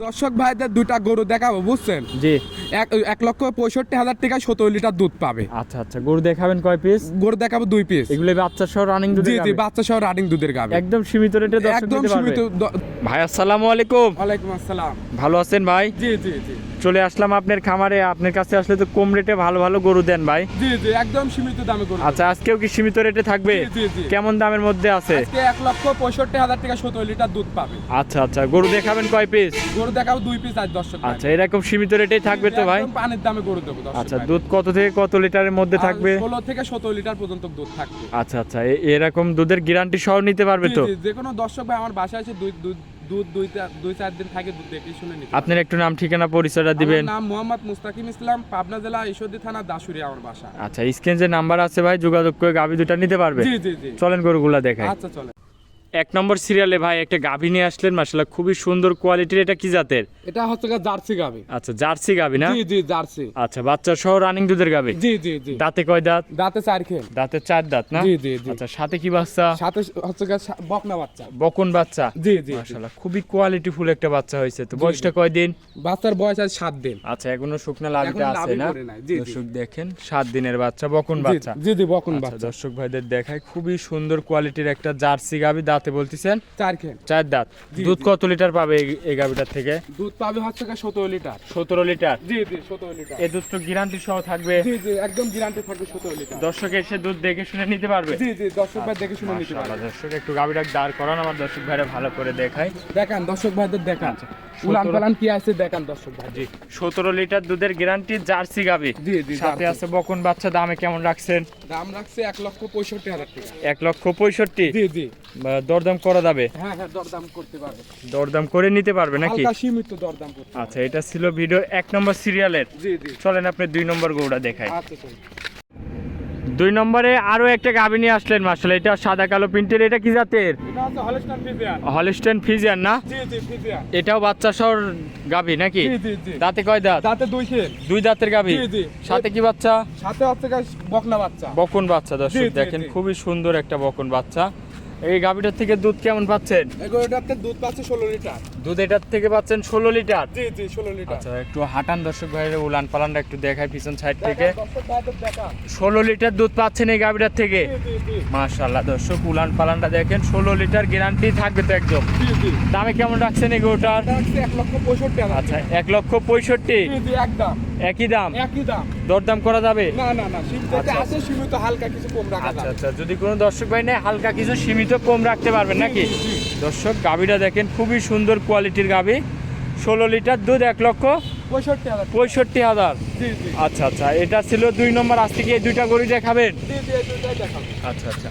দর্শক ভাইদের দুটা গরু দেখাবো বুঝছেন। জি 1,65,000 টাকায় 17 লিটার দুধ পাবে। আচ্ছা আচ্ছা, গরু দেখাবেন কয় পিস? গরু দেখাবো 2 পিস। এগুলো বাচ্চা সহ রানিং দুধের জি গাভী? বাচ্চা সহ রানিং দুধের গাভী। একদম সীমিত রেটে দর্শক একদম নিতে পারবে। সীমিত। ভাই আসসালামু আলাইকুম। ওয়ালাইকুম আসসালাম। ভালো আছেন ভাই? জি জি জি চলে আসলাম আপনার খামারে। আপনার কাছে আসলে তো কম রেটে ভালো ভালো গরু দেন ভাই। জি জি একদম সীমিত দামে গরু। আচ্ছা, আজকেও কি সীমিত রেটে থাকবে? জি, জি, জি। কেমন দামের মধ্যে আছে? আজকে 1,65,000 টাকা 17 লিটার দুধ পাবে। আচ্ছা আচ্ছা, গরু দেখাবেন কয় পিস? গরু দেখাবো 2 পিস আজ দর্শক ভাই। আচ্ছা, এরকম সীমিত রেটেই থাকবে তো ভাই? একদম পানির দামে গরু দেবো দর্শক আচ্ছা, ভাই। দুধ কত থেকে কত লিটারের মধ্যে থাকবে? 16 থেকে 17 লিটার পর্যন্ত দুধ থাকবে। আচ্ছা আচ্ছা, এরকম দুধের গ্যারান্টি সহ নিতে পারবে জি, তো? জি, যে কোনো দর্শক ভাই আমার বাসায় এসে দুধ 2-4 দিন থাকে, দুধ দেখে শুনে নিতে পারবে। আপনার একটু নাম ঠিকানা পরিচয়টা দিবেন। আমার নাম মোহাম্মদ মুস্তাকিম ইসলাম, পাবনা জেলা ঈশ্বরদী থানা দাসুরি আমার বাসা। আচ্ছা, স্ক্রিনে যে নাম্বার আছে ভাই, যোগাযোগ করে গাভী দুটা নিতে পারবে। জি জি জি। চলেন গরুগুলা দেখাই। আচ্ছা চলে। এক নম্বর সিরিয়ালে ভাই একটা গাভী নিয়ে আসলেন, মাশাআল্লাহ খুবই সুন্দর কোয়ালিটির। এটা কি জাতের? এটা হচ্ছে জার্সি গাভী। আচ্ছা, জার্সি গাভী না? জি জি জার্সি। আচ্ছা, বাচ্চা সহ রানিং দুধের গাভী। জি জি জি। দাঁতে কয় দাঁত? দাঁতে 4 খেল। দাঁতে 4 দাঁত না? জি জি জি। আচ্ছা, সাথে কি বাচ্চা? সাথে হচ্ছে বকনা বাচ্চা। বকন বাচ্চা। জি জি জি। মাশাআল্লাহ খুবই কোয়ালিটিফুল একটা বাচ্চা হয়েছে। তো জি, বয়সটা জি। কয় দিন? বাচ্চার বয়স আজ 7 দিন। আচ্ছা, এখনো শুকনা লাভিটা এখনো আছে লাভই না? করে নাই। জি, জি। দর্শক দেখেন 7 দিনের বাচ্চা, বকন জি, বাচ্চা। জি জি বকন আচ্ছা, বাচ্চা। দর্শক ভাইদের দেখায় খুবই সুন্দর কোয়ালিটির একটা জার্সি গাভী। দাঁতে বলতেছেন 4 খেল। 4 দাঁত। জি, দুধ জি। কত লিটার পাবে এই গাভীটার থেকে? দুধ পাবে হচ্ছে 17 লিটার। 17 লিটার। জি জি 17 লিটার। এই দুধ তো গ্যারান্টি সহ থাকবে। জি জি একদম গ্যারান্টি থাকবে 17 লিটার। দর্শক এসে দুধ দেখে শুনে নিতে পারবে। জি জি দর্শক ভাই দেখে শুনে নিতে মাশাআল্লাহ, পারবে। দর্শক একটু গাভীটা দাঁড় করান, আমার দর্শক ভাইরা ভালো করে দেখায়। দেখান দর্শক ভাইদের দেখান। আচ্ছা, উলান 17 পালান কি আছে দেখান দর্শক ভাই। জি 17 লিটার দুধের গ্যারান্টি জার্সি গাভী। জি জি সাথে জার্সি। আছে বকন বাচ্চা। দামে কেমন রাখছেন? দাম রাখছে 1,65,000 টাকা। 1,65,000। জি জি। দরদাম করা যাবে? হ্যাঁ হ্যাঁ দরদাম করতে পারবে। দরদাম করে নিতে পারবে নাকি? হালকা সীমিত দরদাম করতে পারবে। আচ্ছা, এটা ছিল ভিডিও 1 নম্বর সিরিয়ালের। জি জি। চলেন আপনি 2 নম্বর গরুটা দেখাই। আচ্ছা চলুন। 2 নম্বরে আরো একটা গাভী নিয়ে আসলেন, মাশাআল্লাহ এটা সাদা কালো প্রিন্টের। এটা কি জাতের? এটা হচ্ছে হলস্টাইন ফ্রিজিয়ান। হলস্টেইন ফ্রিজিয়ান না? জি জি ফ্রিজিয়ান। এটাও বাচ্চা সহ গাভী নাকি? জি জি জি। দাঁতে কয় দাঁত? দাঁতে 2 খেল। 2 দাঁতের গাভী। জি, জি। সাথে কি বাচ্চা? সাথে হচ্ছে বকনা বাচ্চা। বকন বাচ্চা। জি, দর্শক জি, দেখেন জি। খুবই সুন্দর একটা বকন বাচ্চা। এই গাভীটার থেকে দুধ কেমন পাচ্ছেন? এগুলোটাতে দুধ পাচ্ছে 16 লিটার। দুধ এটার থেকে পাচ্ছেন 16 লিটার। জি জি 16 লিটার। আচ্ছা, একটু হাঁটান দর্শক ভাইয়ের, উলান পালানটা একটু দেখায় পিছন সাইড থেকে। দেখান, দর্শক ভাইদের দেখান। 16 লিটার দুধ পাচ্ছেন এই গাভীটার থেকে। জি জি জি। মাশাআল্লাহ, দর্শক উলান পালানটা দেখেন। 16 লিটার গ্যারান্টি থাকবে তো একদম? জি জি। দামে কেমন রাখছেন এই গরুটার? এটা হচ্ছে 1,65,000 টাকা। আচ্ছা, 1,65,000। জি জি একদম। একই দাম? একই দাম। দরদাম করা যাবে? না না না সীমিত আচ্ছা, আছে, সীমিত হালকা কিছু কম রাখা আচ্ছা যাবে। আচ্ছা, যদি কোনো দর্শক ভাই নেয় হালকা কিছু সীমিত কম রাখতে পারবেন নাকি? জি, জি, জি। দর্শক গাভীটা দেখেন খুবই সুন্দর কোয়ালিটির গাভী। 16 লিটার দুধ, 65,000। 1,65,000। জি জি। আচ্ছা আচ্ছা, এটা ছিল 2 নম্বর। আজ থেকে এই 2টা গরু দেখাবেন? জি জি এই দুইটাই দেখাবো। আচ্ছা আচ্ছা।